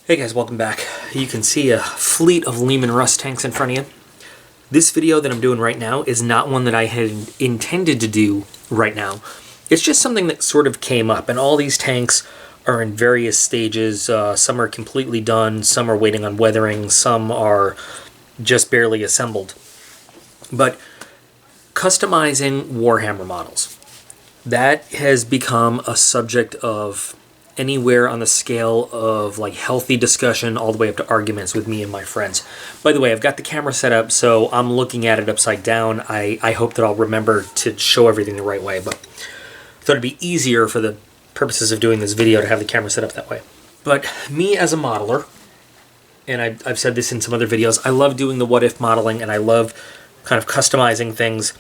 Hey guys, welcome back. You can see a fleet of Leman Russ tanks in front of you. This video that I'm doing right now is not one that I had intended to do right now. It's just something that sort of came up, and all these tanks are in various stages. Some are completely done, some are waiting on weathering, some are just barely assembled. But customizing Warhammer models, that has become a subject of anywhere on the scale of like healthy discussion all the way up to arguments with me and my friends. By the way, I've got the camera set up so I'm looking at it upside down. I hope that I'll remember to show everything the right way, but I thought it'd be easier for the purposes of doing this video to have the camera set up that way. But me as a modeler, and I've said this in some other videos, I love doing the what-if modeling, and I love kind of customizing things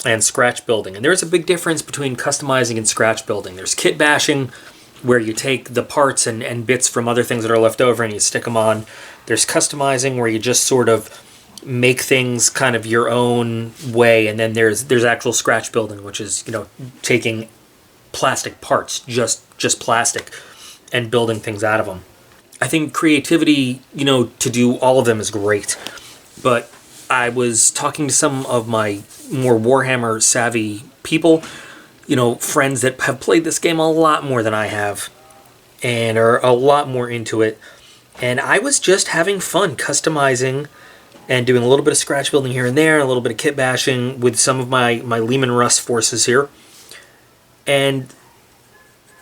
and scratch building. And there's a big difference between customizing and scratch building. There's kit bashing, where you take the parts and bits from other things that are left over and you stick them on. There's customizing, where you just sort of make things kind of your own way, and then there's actual scratch building, which is, you know, taking plastic parts, just plastic, and building things out of them. I think creativity, you know, to do all of them is great, but I was talking to some of my more Warhammer savvy people, you know, friends that have played this game a lot more than I have and are a lot more into it. And I was just having fun customizing and doing a little bit of scratch building here and there, a little bit of kit bashing with some of my Leman Russ forces here. And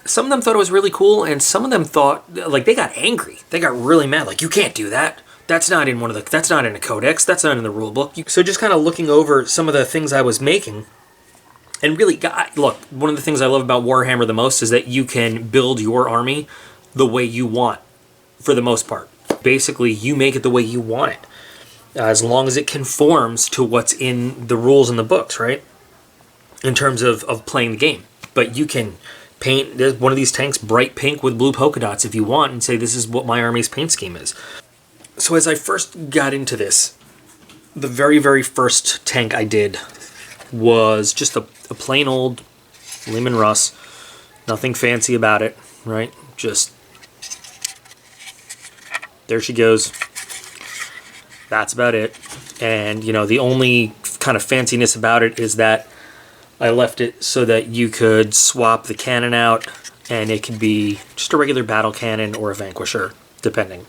some of them thought it was really cool, and some of them thought, like, they got angry. They got really mad, like, you can't do that. That's not in that's not in a codex. That's not in the rule book. So just kind of looking over some of the things I was making. And really, look, one of the things I love about Warhammer the most is that you can build your army the way you want, for the most part. Basically, you make it the way you want it, as long as it conforms to what's in the rules in the books, right? In terms of playing the game. But you can paint one of these tanks bright pink with blue polka dots if you want, and say, this is what my army's paint scheme is. So as I first got into this, the very, very first tank I did was just a plain old Leman Russ. Nothing fancy about it, right? Just, there she goes. That's about it. And, you know, the only kind of fanciness about it is that I left it so that you could swap the cannon out, and it could be just a regular battle cannon or a Vanquisher, depending.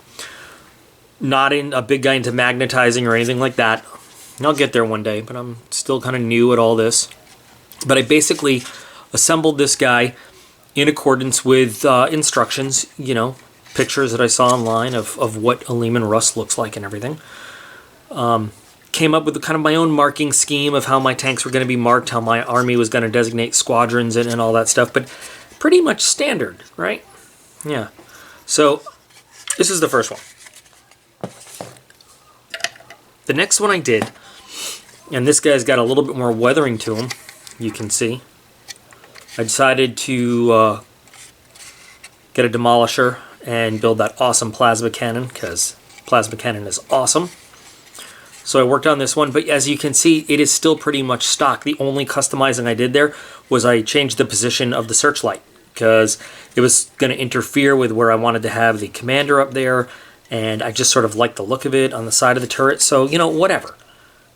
Not a big guy into magnetizing or anything like that. I'll get there one day, but I'm still kind of new at all this. But I basically assembled this guy in accordance with instructions, you know, pictures that I saw online of what a Leman Russ looks like and everything. Came up with kind of my own marking scheme of how my tanks were going to be marked, how my army was going to designate squadrons and all that stuff, but pretty much standard, right? Yeah. So this is the first one. The next one I did, and this guy's got a little bit more weathering to him, you can see. I decided to get a demolisher and build that awesome plasma cannon, because plasma cannon is awesome. So I worked on this one, but as you can see, it is still pretty much stock. The only customizing I did there was I changed the position of the searchlight, because it was going to interfere with where I wanted to have the commander up there, and I just sort of liked the look of it on the side of the turret. So, you know, whatever.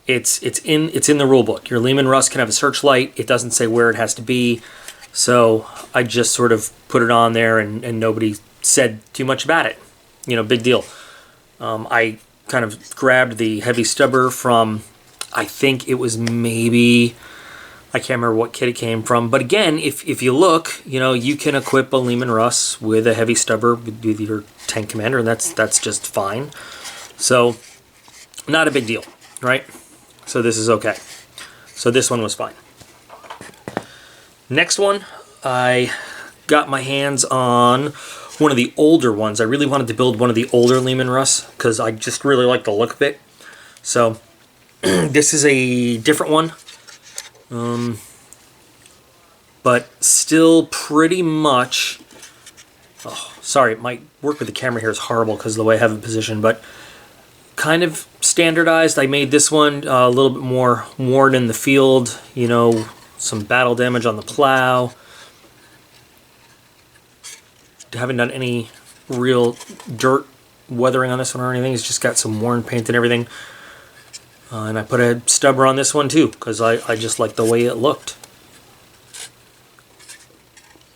It's in the rule book. Your Leman Russ can have a searchlight. It doesn't say where it has to be. So I just sort of put it on there, and nobody said too much about it. You know, big deal. I kind of grabbed the heavy stubber from, I think it was maybe, I can't remember what kit it came from. But again, if you look, you know, you can equip a Leman Russ with a heavy stubber with your tank commander, and that's just fine. So, not a big deal, right? So this is okay. So this one was fine. Next one, I got my hands on one of the older ones. I really wanted to build one of the older Leman Russ, because I just really like the look of it. So, this is a different one. But still pretty much, oh, sorry, my work with the camera here is horrible because of the way I have it positioned, but kind of standardized. I made this one a little bit more worn in the field, you know, some battle damage on the plow. Haven't done any real dirt weathering on this one or anything. It's just got some worn paint and everything. And I put a stubber on this one too, because I just like the way it looked.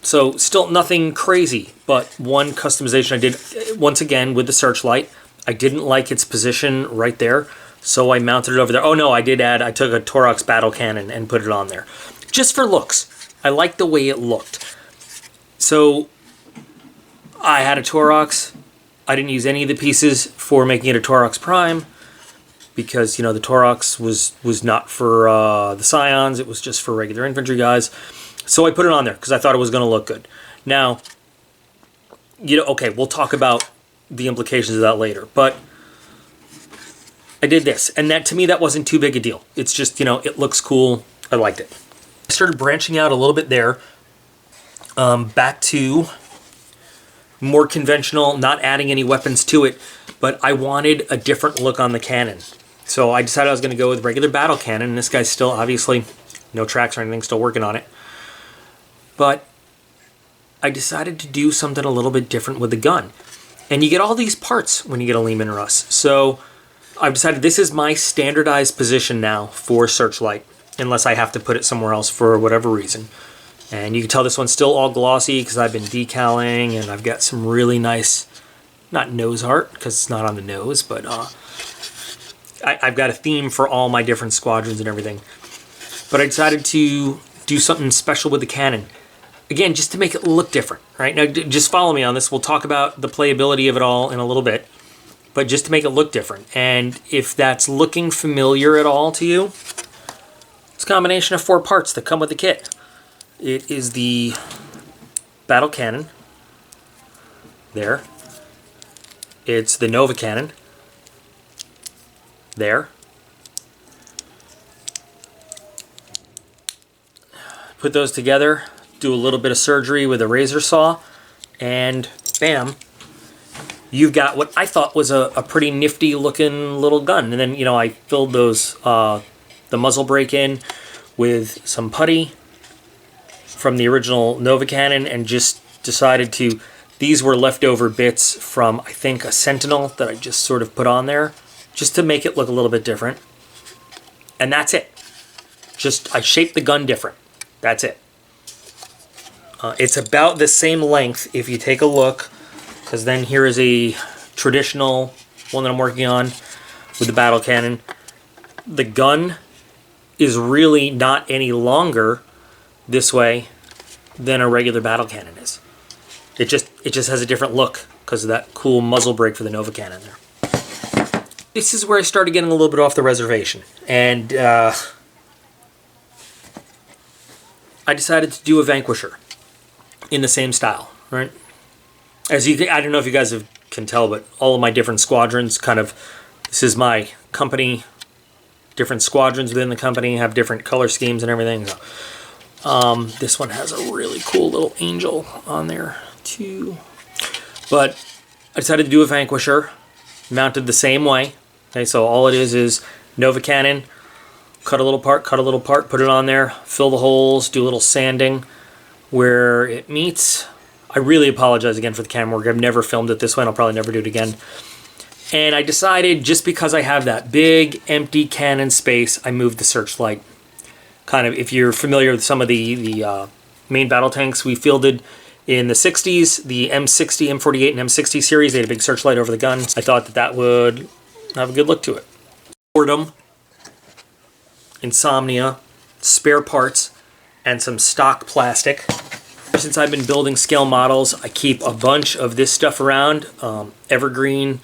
So still nothing crazy, but one customization I did, once again, with the Searchlight. I didn't like its position right there, so I mounted it over there. Oh no, I took a Torox battle cannon and put it on there. Just for looks. I liked the way it looked. So I had a Torox. I didn't use any of the pieces for making it a Torox Prime, because, you know, the Torox was not for the Scions, it was just for regular infantry guys. So I put it on there because I thought it was going to look good. Now, you know, okay, we'll talk about the implications of that later, but I did this, and that, to me, that wasn't too big a deal. It's just, you know, it looks cool. I liked it. I started branching out a little bit there, back to more conventional, not adding any weapons to it, but I wanted a different look on the cannon. So I decided I was going to go with regular battle cannon, and this guy's still, obviously, no tracks or anything, still working on it. But I decided to do something a little bit different with the gun. And you get all these parts when you get a Leman Russ. So I've decided this is my standardized position now for Searchlight, unless I have to put it somewhere else for whatever reason. And you can tell this one's still all glossy because I've been decaling, and I've got some really nice, not nose art because it's not on the nose, but I've got a theme for all my different squadrons and everything. But I decided to do something special with the cannon. Again, just to make it look different, right? Now, just follow me on this. We'll talk about the playability of it all in a little bit, but just to make it look different. And if that's looking familiar at all to you, it's a combination of 4 parts that come with the kit. It is the battle cannon. There. It's the Nova cannon. There. Put those together, do a little bit of surgery with a razor saw, and bam, you've got what I thought was a pretty nifty looking little gun. And then, you know, I filled those, the muzzle brake in with some putty from the original Nova cannon, and just decided to, these were leftover bits from, I think, a Sentinel that I just sort of put on there, just to make it look a little bit different. And that's it. Just, I shaped the gun different. That's it. It's about the same length if you take a look, because then here is a traditional one that I'm working on with the battle cannon. The gun is really not any longer this way than a regular battle cannon is. It just has a different look because of that cool muzzle brake for the Nova cannon there. This is where I started getting a little bit off the reservation, and I decided to do a Vanquisher in the same style, right? As you, I don't know if you guys can tell, but all of my different squadrons kind of, this is my company, different squadrons within the company have different color schemes and everything. So, this one has a really cool little angel on there too. But I decided to do a Vanquisher, mounted the same way. Okay, so all it is Nova cannon, cut a little part, put it on there, fill the holes, do a little sanding where it meets. I really apologize again for the camera work. I've never filmed it this way, and I'll probably never do it again. And I decided, just because I have that big empty cannon space, I moved the Searchlight. Kind of, if you're familiar with some of the main battle tanks we fielded in the 60s, the M60, M48, and M60 series, they had a big Searchlight over the gun. I thought that would have a good look to it. Boredom, Insomnia, spare parts, and some stock plastic. Since I've been building scale models, I keep a bunch of this stuff around. Evergreen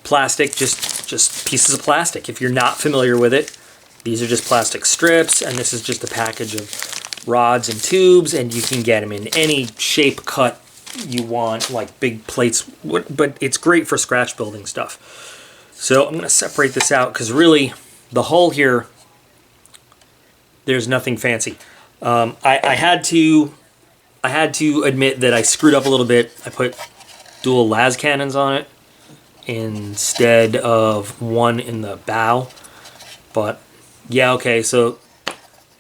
plastic, just pieces of plastic. If you're not familiar with it, these are just plastic strips, and this is just a package of rods and tubes, and you can get them in any shape cut you want, like big plates, but it's great for scratch building stuff. So I'm going to separate this out, because really, the hull here, there's nothing fancy. I had to admit that I screwed up a little bit. I put dual las cannons on it instead of one in the bow. But yeah, okay, so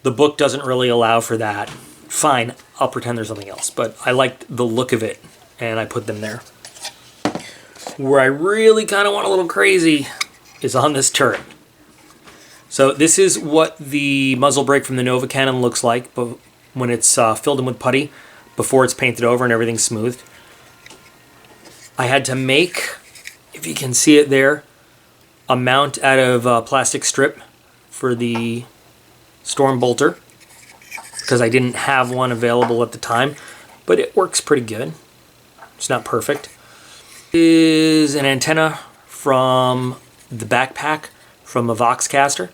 the book doesn't really allow for that. Fine, I'll pretend there's something else. But I liked the look of it, and I put them there. Where I really kind of want a little crazy is on this turret. So this is what the muzzle brake from the Nova cannon looks like, but when it's filled in with putty, before it's painted over and everything's smoothed. I had to make, if you can see it there, a mount out of a plastic strip for the storm bolter, because I didn't have one available at the time, but it works pretty good. It's not perfect. This is an antenna from the backpack from a Voxcaster.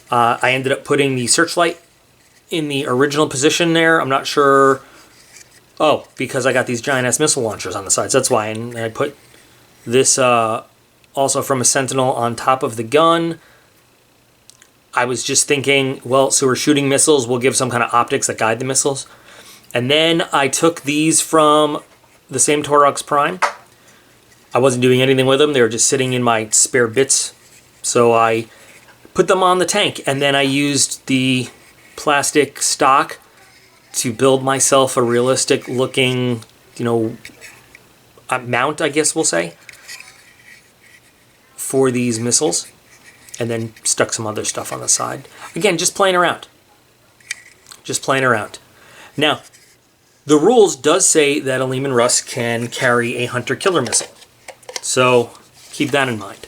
I ended up putting the searchlight in the original position there. I'm not sure. Oh, because I got these giant-ass missile launchers on the sides. That's why. And I put this also from a Sentinel on top of the gun. I was just thinking, well, so we're shooting missiles. We'll give some kind of optics that guide the missiles. And then I took these from the same Torox Prime. I wasn't doing anything with them. They were just sitting in my spare bits. So I put them on the tank, and then I used the plastic stock to build myself a realistic looking, you know, mount, I guess we'll say, for these missiles, and then stuck some other stuff on the side. Again, just playing around. Just playing around. Now, the rules does say that a Leman Russ can carry a hunter-killer missile. So keep that in mind.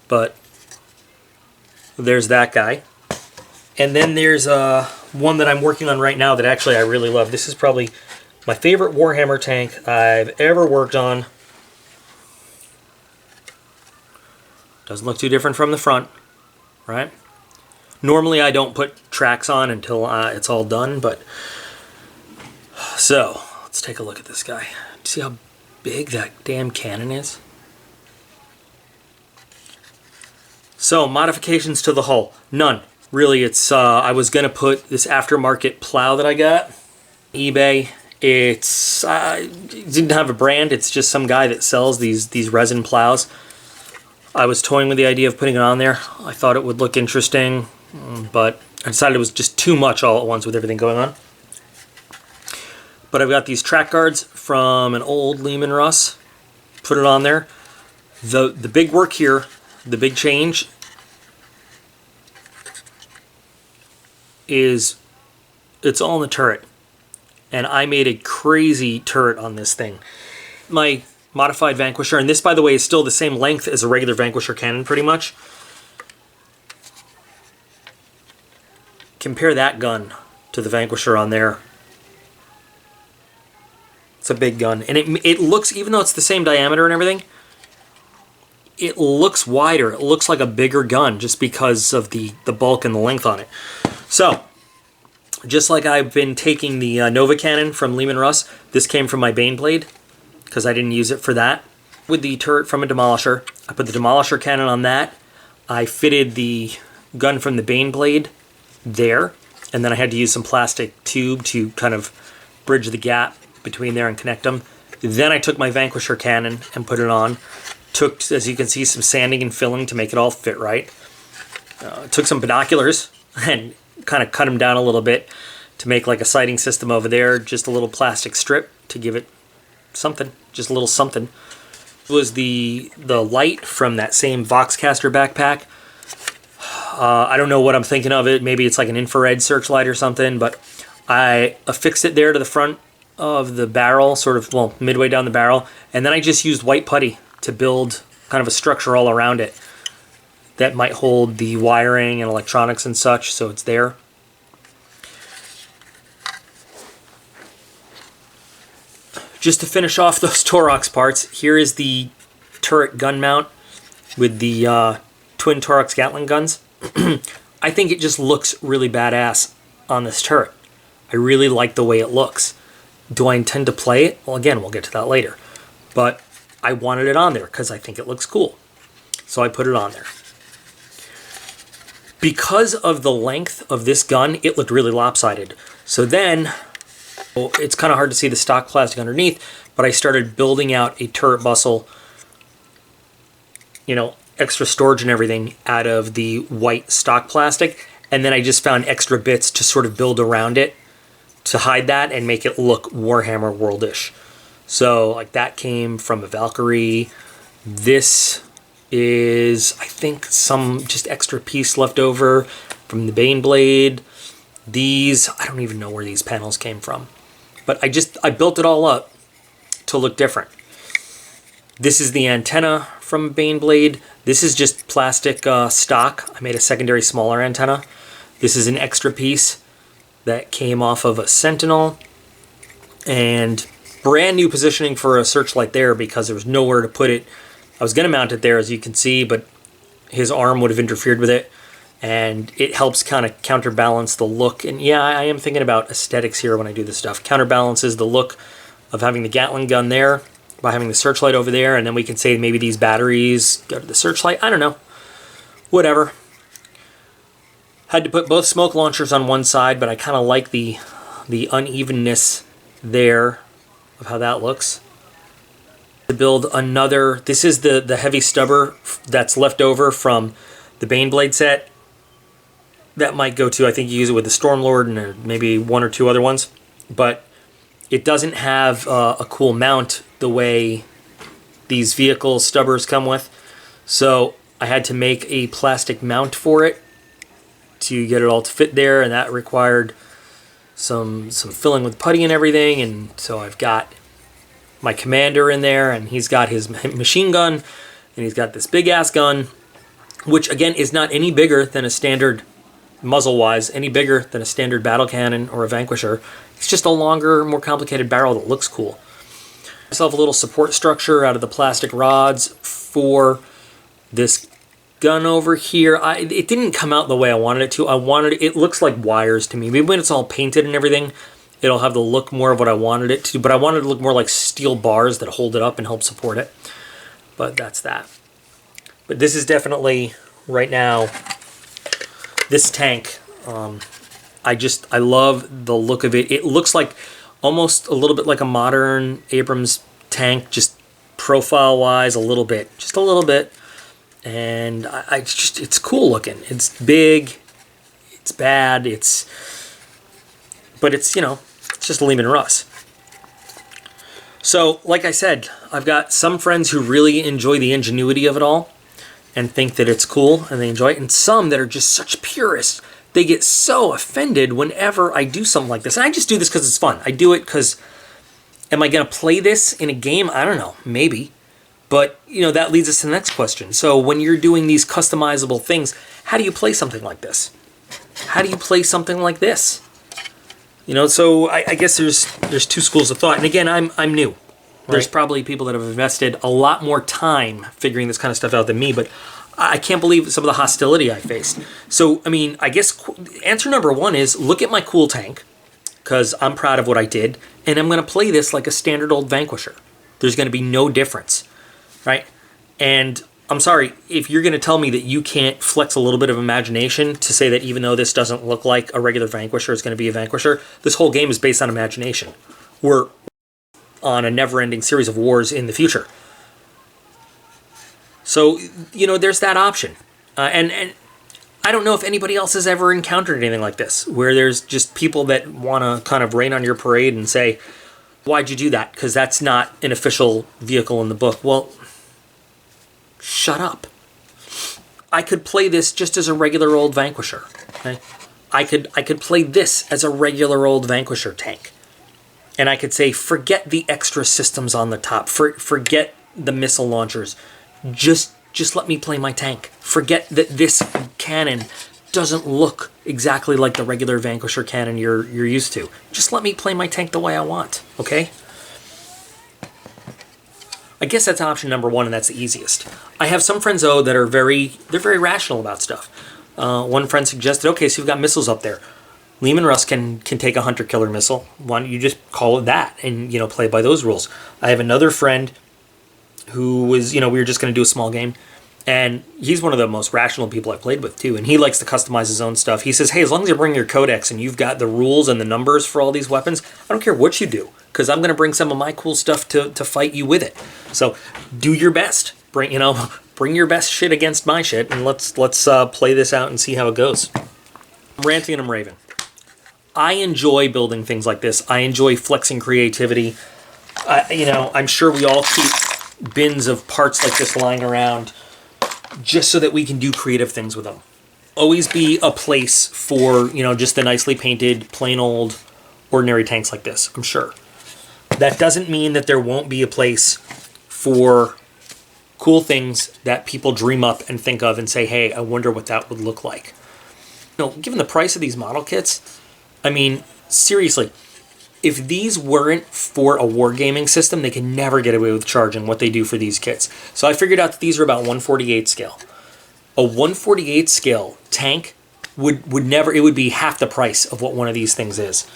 But there's that guy. And then there's one that I'm working on right now that actually I really love. This is probably my favorite Warhammer tank I've ever worked on. Doesn't look too different from the front, right? Normally I don't put tracks on until it's all done, but... So, let's take a look at this guy. See how big that damn cannon is? So, modifications to the hull. None. Really, it's I was going to put this aftermarket plow that I got. eBay. It's it didn't have a brand. It's just some guy that sells these resin plows. I was toying with the idea of putting it on there. I thought it would look interesting, but I decided it was just too much all at once with everything going on. But I've got these track guards from an old Leman Russ. Put it on there. The big work here, the big change, is it's all in the turret. And I made a crazy turret on this thing. My modified Vanquisher, and this, by the way, is still the same length as a regular Vanquisher cannon, pretty much. Compare that gun to the Vanquisher on there. It's a big gun. And it looks, even though it's the same diameter and everything, it looks wider. It looks like a bigger gun just because of the bulk and the length on it. So, just like I've been taking the Nova cannon from Leman Russ, this came from my Baneblade, because I didn't use it for that. With the turret from a Demolisher, I put the Demolisher cannon on that. I fitted the gun from the Baneblade there, and then I had to use some plastic tube to kind of bridge the gap between there and connect them. Then I took my Vanquisher cannon and put it on. Took, as you can see, some sanding and filling to make it all fit right. Took some binoculars and kind of cut them down a little bit to make like a sighting system over there. Just a little plastic strip to give it something, just a little something. It was the light from that same Voxcaster backpack. I don't know what I'm thinking of it. Maybe it's like an infrared searchlight or something, but I affixed it there to the front of the barrel, sort of, well, midway down the barrel, and then I just used white putty to build kind of a structure all around it that might hold the wiring and electronics and such, so it's there. Just to finish off those Torox parts, here is the turret gun mount with the twin Torox Gatling guns. I think it just looks really badass on this turret. I really like the way it looks. Do I intend to play it? Well, again, we'll get to that later. But I wanted it on there because I think it looks cool. So I put it on there. Because of the length of this gun, it looked really lopsided. So then, well, it's kind of hard to see the stock plastic underneath, but I started building out a turret bustle, you know, extra storage and everything out of the white stock plastic. And then I just found extra bits to sort of build around it to hide that and make it look Warhammer World-ish. So like that came from a Valkyrie. This is, I think, some just extra piece left over from the Baneblade. These, I don't even know where these panels came from. But I built it all up to look different. This is the antenna from Baneblade. This is just plastic stock. I made a secondary smaller antenna. This is an extra piece that came off of a Sentinel. And brand new positioning for a searchlight there because there was nowhere to put it. I was going to mount it there, as you can see, but his arm would have interfered with it. And it helps kind of counterbalance the look. And yeah, I am thinking about aesthetics here when I do this stuff. Counterbalances the look of having the Gatling gun there by having the searchlight over there. And then we can say maybe these batteries go to the searchlight. I don't know. Whatever. Had to put both smoke launchers on one side, but I kind of like the unevenness there of how that looks. To build another, this is the heavy stubber that's left over from the Baneblade set. That might go to, I think you use it with the Stormlord and maybe one or two other ones. But it doesn't have a cool mount the way these vehicle stubbers come with. So I had to make a plastic mount for it to get it all to fit there. And that required some filling with putty and everything. And so I've got my commander in there, and he's got his machine gun, and he's got this big ass gun, which again is not any bigger than a standard, muzzle-wise, any bigger than a standard battle cannon or a Vanquisher. It's just a longer, more complicated barrel that looks cool. Myself a little support structure out of the plastic rods for this gun over here. It didn't come out the way I wanted it to. It looks like wires to me. Maybe when it's all painted and everything, it'll have the look more of what I wanted it to, but I wanted it to look more like steel bars that hold it up and help support it. But that's that. But this is definitely, right now, this tank. I love the look of it. It looks like almost a little bit like a modern Abrams tank, just profile-wise, just a little bit. And it's cool looking. It's big. It's bad. But it's, it's just Leman Russ. So, like I said, I've got some friends who really enjoy the ingenuity of it all and think that it's cool and they enjoy it, and some that are just such purists. They get so offended whenever I do something like this. And I just do this because it's fun. I do it because, am I going to play this in a game? I don't know. Maybe. But, that leads us to the next question. So, when you're doing these customizable things, how do you play something like this? How do you play something like this? So I guess there's two schools of thought. And again, I'm new. Right. There's probably people that have invested a lot more time figuring this kind of stuff out than me, but I can't believe some of the hostility I faced. So, I guess answer number one is look at my cool tank, because I'm proud of what I did, and I'm going to play this like a standard old Vanquisher. There's going to be no difference, right? And I'm sorry, if you're going to tell me that you can't flex a little bit of imagination to say that even though this doesn't look like a regular Vanquisher, it's going to be a Vanquisher, this whole game is based on imagination. We're on a never-ending series of wars in the future. So, there's that option. And I don't know if anybody else has ever encountered anything like this, where there's just people that want to kind of rain on your parade and say, why'd you do that? Because that's not an official vehicle in the book. Well, shut up. I could play this just as a regular old Vanquisher. Okay? I could play this as a regular old Vanquisher tank. And I could say, forget the extra systems on the top. Forget the missile launchers. Just let me play my tank. Forget that this cannon doesn't look exactly like the regular Vanquisher cannon you're used to. Just let me play my tank the way I want, okay? I guess that's option number one, and that's the easiest. I have some friends, though, that are very rational about stuff. One friend suggested, okay, so you've got missiles up there. Leman Russ can take a hunter-killer missile. Why don't you just call it that and, play by those rules? I have another friend who was, we were just going to do a small game, and he's one of the most rational people I've played with, too, and he likes to customize his own stuff. He says, hey, as long as you bring your codex and you've got the rules and the numbers for all these weapons, I don't care what you do, because I'm going to bring some of my cool stuff to fight you with it. So do your best. Bring your best shit against my shit, and let's play this out and see how it goes. I'm ranting and I'm raving. I enjoy building things like this. I enjoy flexing creativity. You know, I'm sure we all keep bins of parts like this lying around just so that we can do creative things with them. Always be a place for, you know, just the nicely painted, plain old, ordinary tanks like this, I'm sure. That doesn't mean that there won't be a place for cool things that people dream up and think of and say, hey, I wonder what that would look like. You know, given the price of these model kits, I mean, seriously, if these weren't for a wargaming system, they can never get away with charging what they do for these kits. So I figured out that these are about 1/48 scale. A 1/48 scale tank would never, it would be half the price of what one of these things is.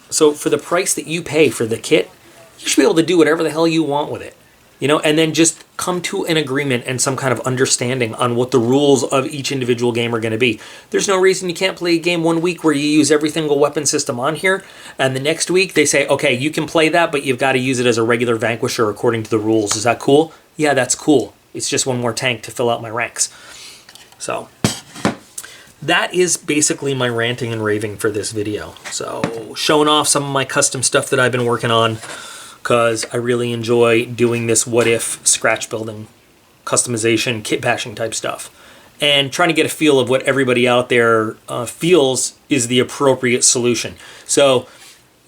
So for the price that you pay for the kit, you should be able to do whatever the hell you want with it. You know, and then just come to an agreement and some kind of understanding on what the rules of each individual game are going to be. There's no reason you can't play a game one week where you use every single weapon system on here, and the next week they say, okay, you can play that, but you've got to use it as a regular Vanquisher according to the rules. Is that cool? Yeah, that's cool. It's just one more tank to fill out my ranks. So that is basically my ranting and raving for this video. So showing off some of my custom stuff that I've been working on, because I really enjoy doing this what-if scratch building, customization, kit bashing type stuff, and trying to get a feel of what everybody out there feels is the appropriate solution. So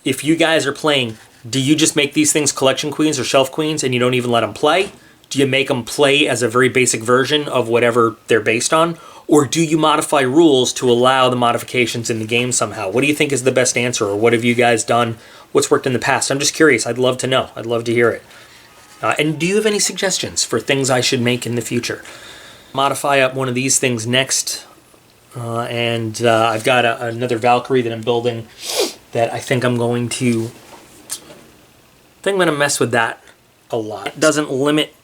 if you guys are playing, do you just make these things collection queens or shelf queens and you don't even let them play? Do you make them play as a very basic version of whatever they're based on? Or do you modify rules to allow the modifications in the game somehow? What do you think is the best answer? Or what have you guys done? What's worked in the past? I'm just curious. I'd love to know. I'd love to hear it. And do you have any suggestions for things I should make in the future? Modify up one of these things next. I've got another Valkyrie that I'm building that I think I'm going to... mess with that a lot. It doesn't limit...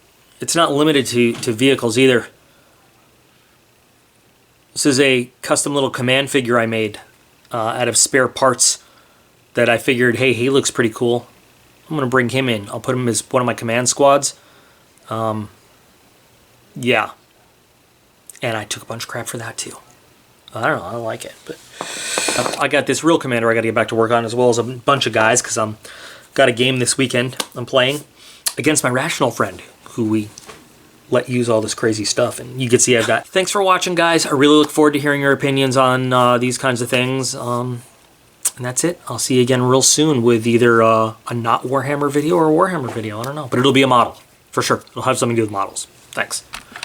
It's not limited to vehicles either. This is a custom little command figure I made out of spare parts that I figured, hey, he looks pretty cool. I'm going to bring him in. I'll put him as one of my command squads. Yeah. And I took a bunch of crap for that too. I don't know, I like it. But I got this real commander I got to get back to work on, as well as a bunch of guys, because I'm got a game this weekend I'm playing against my rational friend, who we let use all this crazy stuff, and you can see I've got... Thanks for watching, guys. I really look forward to hearing your opinions on these kinds of things. And that's it. I'll see you again real soon with either a not Warhammer video or a Warhammer video. I don't know, but it'll be a model, for sure. It'll have something to do with models. Thanks.